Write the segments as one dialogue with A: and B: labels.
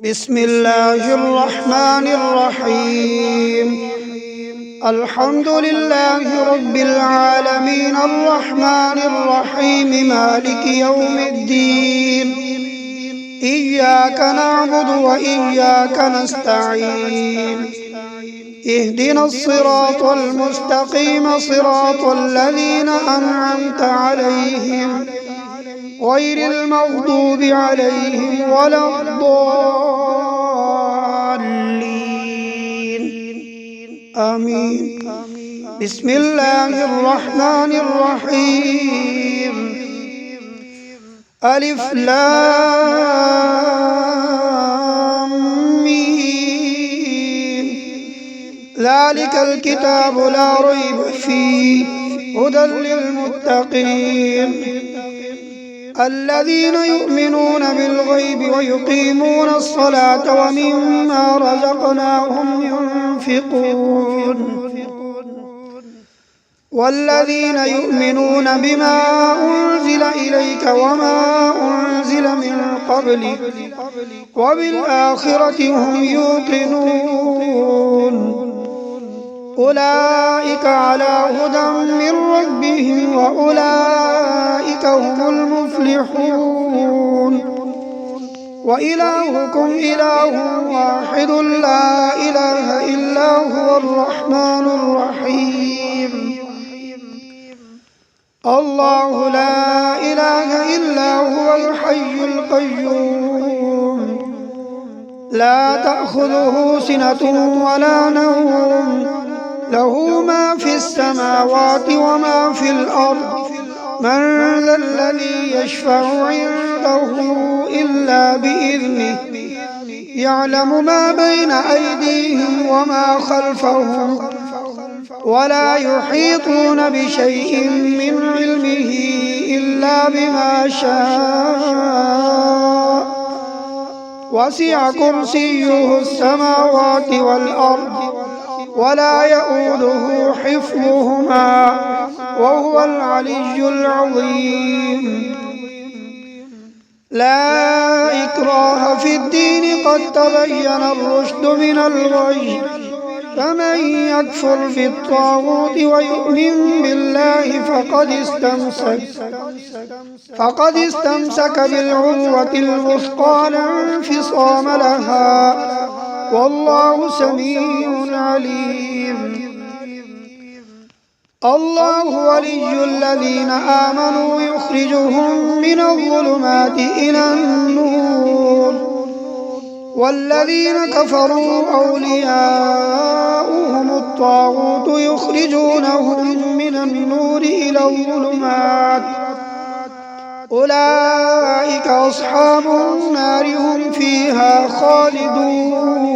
A: بسم الله الرحمن الرحيم. الحمد لله رب العالمين الرحمن الرحيم مالك يوم الدين. إياك نعبد وإياك نستعين. اهدنا الصراط المستقيم صراط الذين أنعمت عليهم غير المغضوب عليهم ولا الضالين آمين. بسم الله الرحمن الرحيم. ألف لام ميم. ذلك الكتاب لا ريب فيه هدى للمتقين الذين يؤمنون بالغيب ويقيمون الصلاة ومما رزقناهم ينفقون والذين يؤمنون بما أنزل إليك وما أنزل من قبلك وبالآخرة هم يوقنون أولئك على هدى من ربهم وأولئك هم المفلحون. وإلهكم إله واحد لا إله إلا هو الرحمن الرحيم. الله لا إله إلا هو الحي القيوم لا تأخذه سنة ولا نوم له ما في السماوات وما في الأرض من ذا الذي يشفع عنده إلا بإذنه يعلم ما بين أيديهم وما خلفهم ولا يحيطون بشيء من علمه إلا بما شاء وسع كرسيه السماوات والأرض ولا يؤوده حفظهما وهو العلي العظيم. لا إكراه في الدين قد تبين الرشد من الغي فمن يكفر بالطاغوت ويؤمن بالله فقد استمسك بالعروة الوثقى لا انفصام لها والله سميع عليم. الله ولي الذين آمنوا يخرجهم من الظلمات إلى النور والذين كفروا أولياؤهم الطاغوت يخرجونهم من النور إلى الظلمات أولئك أصحاب النار هم فيها خالدون.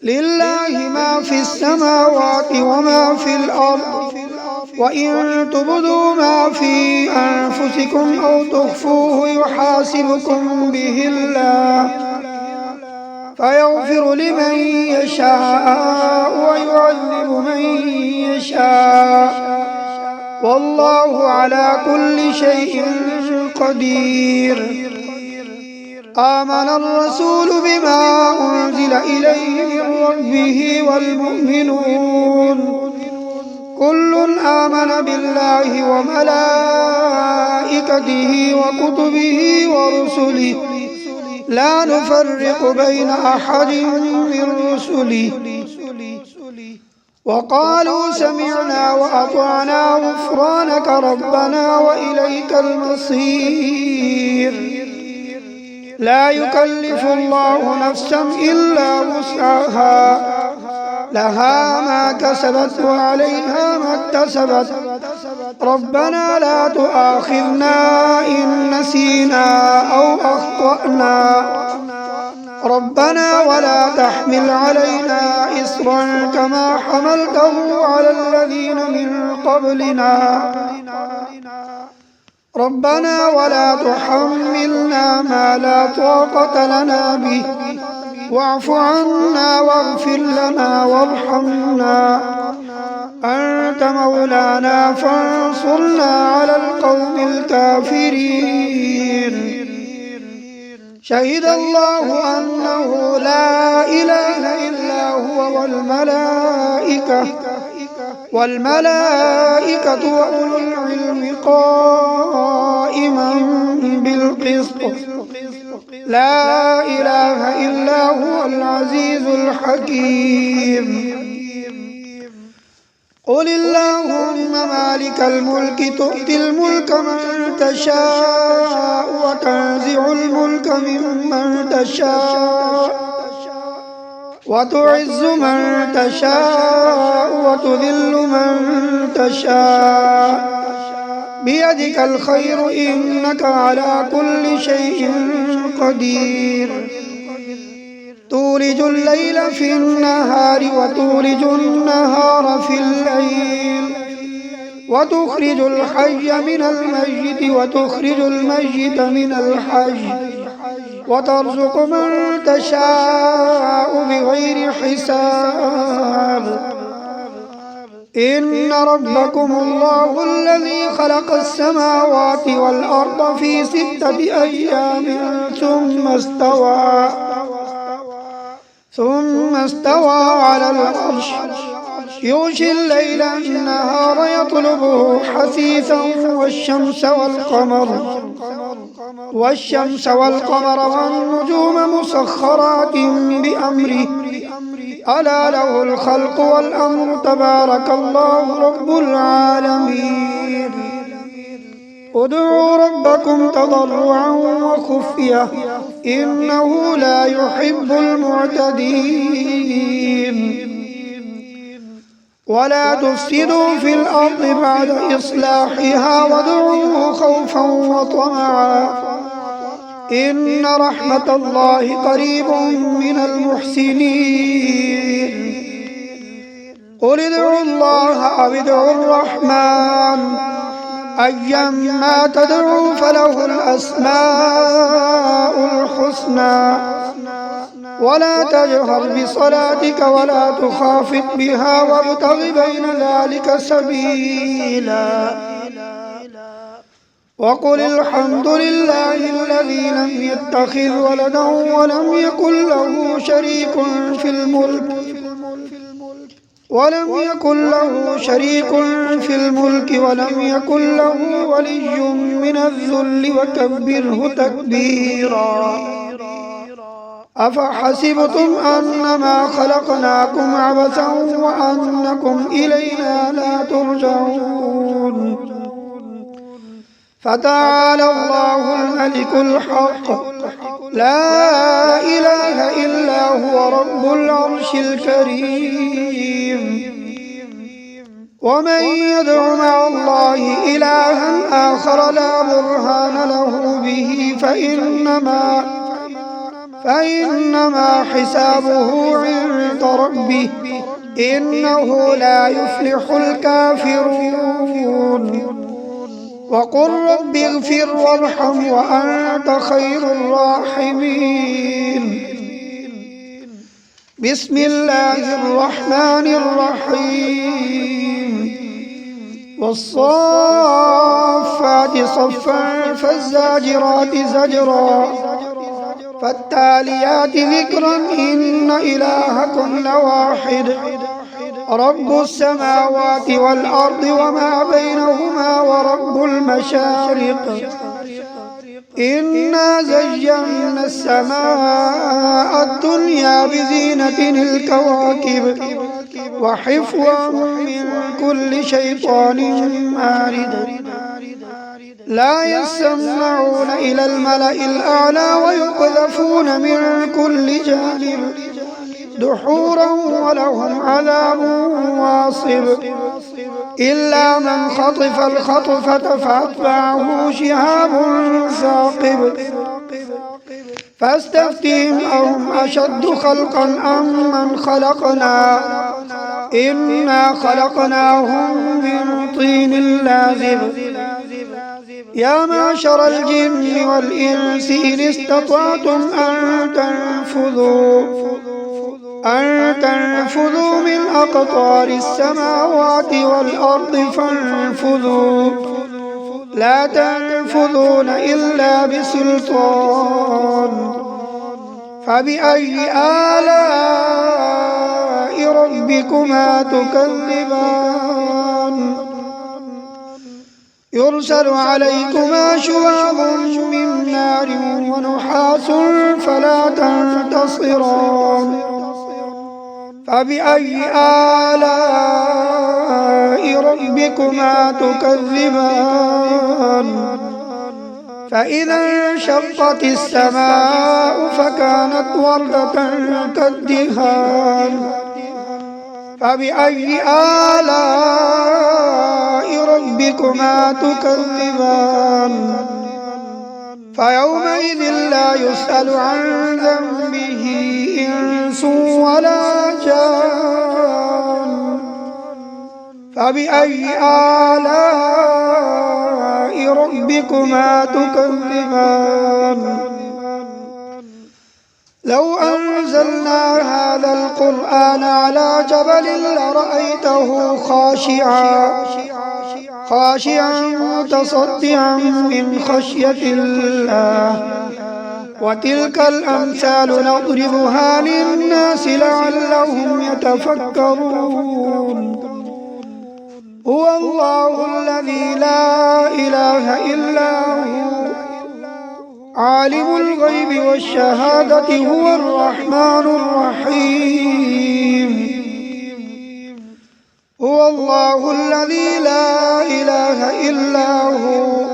A: لله ما في السماوات وما في الأرض وإن تبدوا ما في أنفسكم أو تخفوه يحاسبكم به الله فيغفر لمن يشاء ويعذب من يشاء والله على كل شيء قدير. آمن الرسول بما أنزل إليه من ربه والمؤمنون كل آمن بالله وملائكته وكتبه ورسله لا نفرق بين أحد من رسله وقالوا سمعنا وأطعنا غفرانك ربنا وإليك المصير. لا يكلف الله نفسا إلا وسعها لها ما كسبت وعليها ما اكتسبت ربنا لا تؤاخذنا إن نسينا أو أخطأنا ربنا ولا تحمل علينا إصرا كما حملته على الذين من قبلنا ربنا ولا تحملنا ما لا طاقة لنا به واعف عنا واغفر لنا وارحمنا أنت مولانا فانصرنا على القوم الكافرين. شهد الله أنه لا إله إلا هو والملائكة وأولو العلم قائما بالقسط لا إله إلا هو العزيز الحكيم قل اللهم مالك الملك تؤتي الملك من تشاء وتنزع الملك ممن تشاء وتعز من تشاء وتذل من تشاء بيدك الخير إنك على كل شيء قدير تولج الليل في النهار وتولج النهار في الليل وتخرج الحي من الميت وتخرج الميت من الحي وترزق من تشاء بغير حساب إن ربكم الله الذي خلق السماوات والأرض في 6 أيام ثم استوى على العرش يغشي الليل النهار يطلبه حثيثا والشمس والقمر والنجوم مسخرات بأمره ألا له الخلق والأمر تبارك الله رب العالمين ادعوا ربكم تضرعا وخفية إنه لا يحب المعتدين ولا تفسدوا في الأرض بعد إصلاحها وادعوه خوفا وطمعا إن رحمة الله قريب من المحسنين قل ادعوا الله أو ادعوا الرحمن أيما تدعوا فله الأسماء الحسنى ولا تجهر بصلاتك ولا تخافت بها وابتغ بين ذلك سبيلا وقل الحمد لله الذي لم يتخذ ولدا ولم يكن له شريك في الملك ولم يكن له ولي من الذل وكبره تكبيرا أفحسبتم أنما خلقناكم عبثا وأنكم إلينا لا ترجعون فتعالى الله الملك الحق لا إله إلا هو رب العرش الكريم ومن يدع مع الله إلها آخر لا برهان له به فإنما حسابه عند ربه إنه لا يفلح الكافرون وقل رب اغفر وارحم وأنت خير الراحمين بسم الله الرحمن الرحيم والصافات صفا فالزاجرات زجرا فالتاليات ذكرا إن إلهكم لواحد رب السماوات والأرض وما بينهما ورب المشارق إنا زينا السماء الدنيا بزينة الكواكب وحفظا من كل شيطان مارد لا يسمعون إلى الملأ الأعلى ويقذفون من كل جانب دحورا ولهم عذاب واصب إلا من خطف الخطفة فأتبعه شهاب ثاقب فاستفتهم أهم أشد خلقا أم من خلقنا إنا خلقناهم من طين لازب يا معشر الجن والإنس إن استطعتم أن تنفذوا من أقطار السماوات والأرض فانفذوا لا تنفذون إلا بسلطان فبأي آلاء ربكما تكذبان يرسل عليكما شواظ من نار ونحاس فلا تنتصران فبأي آلاء ربكما تكذبان فإذا انشقت السماء فكانت وردة كالدهان فبأي آلاء ربكما تكذبان فيومئذ لا يسأل عن ذنبه إنس ولا جان فبأي آلاء ربكما تكذبان لو أنزلنا هذا القرآن على جبل لرأيته خاشعا متصدعا من خشية الله وتلك الأمثال نضربها للناس لعلهم يتفكرون هو الله الذي لا إله إلا هو عالم الغيب والشهادة هو الرحمن الرحيم هو الله الذي لا إله إلا هو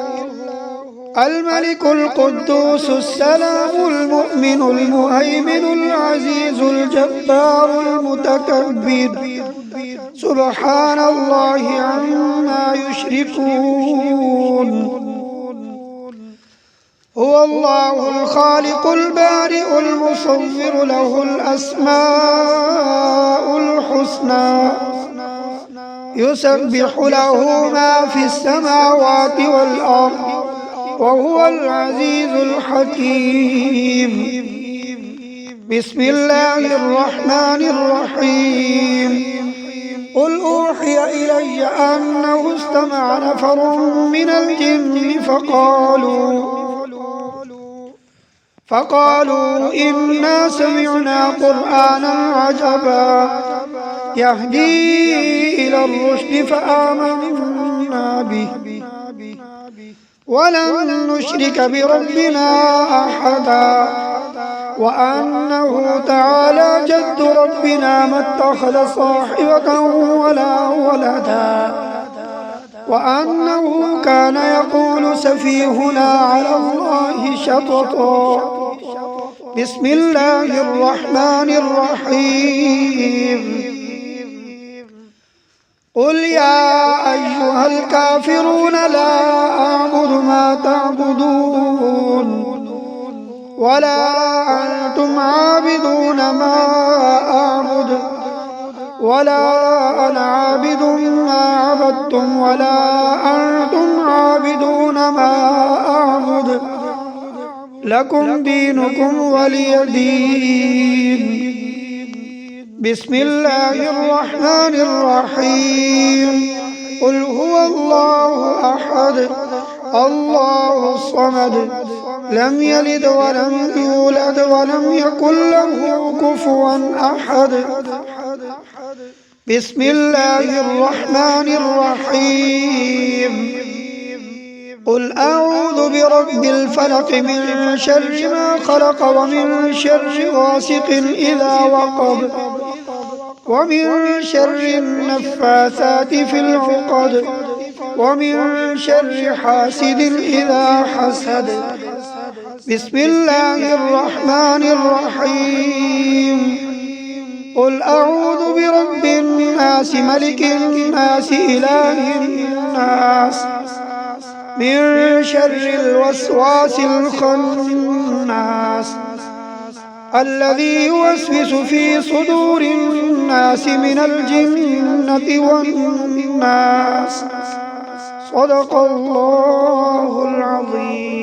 A: الملك القدوس السلام المؤمن المهيمن العزيز الجبار المتكبر سبحان الله عما يشركون هو الله الخالق البارئ المصور له الأسماء الحسنى يسبح له ما في السماوات والأرض وهو العزيز الحكيم بسم الله الرحمن الرحيم قل أوحي إلي أنه استمع نفر من الجن فقالوا إنا سمعنا قرآنا عجبا يهدي إلى الرشد فآمنا به ولن نشرك بربنا أحدا وأنه تعالى جد ربنا ما اتخذ صاحبة ولا ولدا وأنه كان يقول سفيهنا على الله شططا بسم الله الرحمن الرحيم قل يا أيها الكافرون لا أعبد ما تعبدون ولا أنتم عابدون ما أعبد ولا أنا عابد ما عبدتم ولا أنتم عابدون ما أعبد لكم دينكم ولي دين بسم الله الرحمن الرحيم قل هو الله أحد الله الصمد لم يلد ولم يولد ولم يكن له كفوا أحد بسم الله الرحمن الرحيم قل أعوذ برب الفلق من شر ما خلق ومن شر غاسق إذا وقب ومن شر النفاثات في العقد ومن شر حاسد إذا حسد بسم الله الرحمن الرحيم قل أعوذ برب الناس ملك الناس إله الناس من شر الوسواس الخناس الذي يوسوس في صدور الناس من الجنة والناس صدق الله العظيم.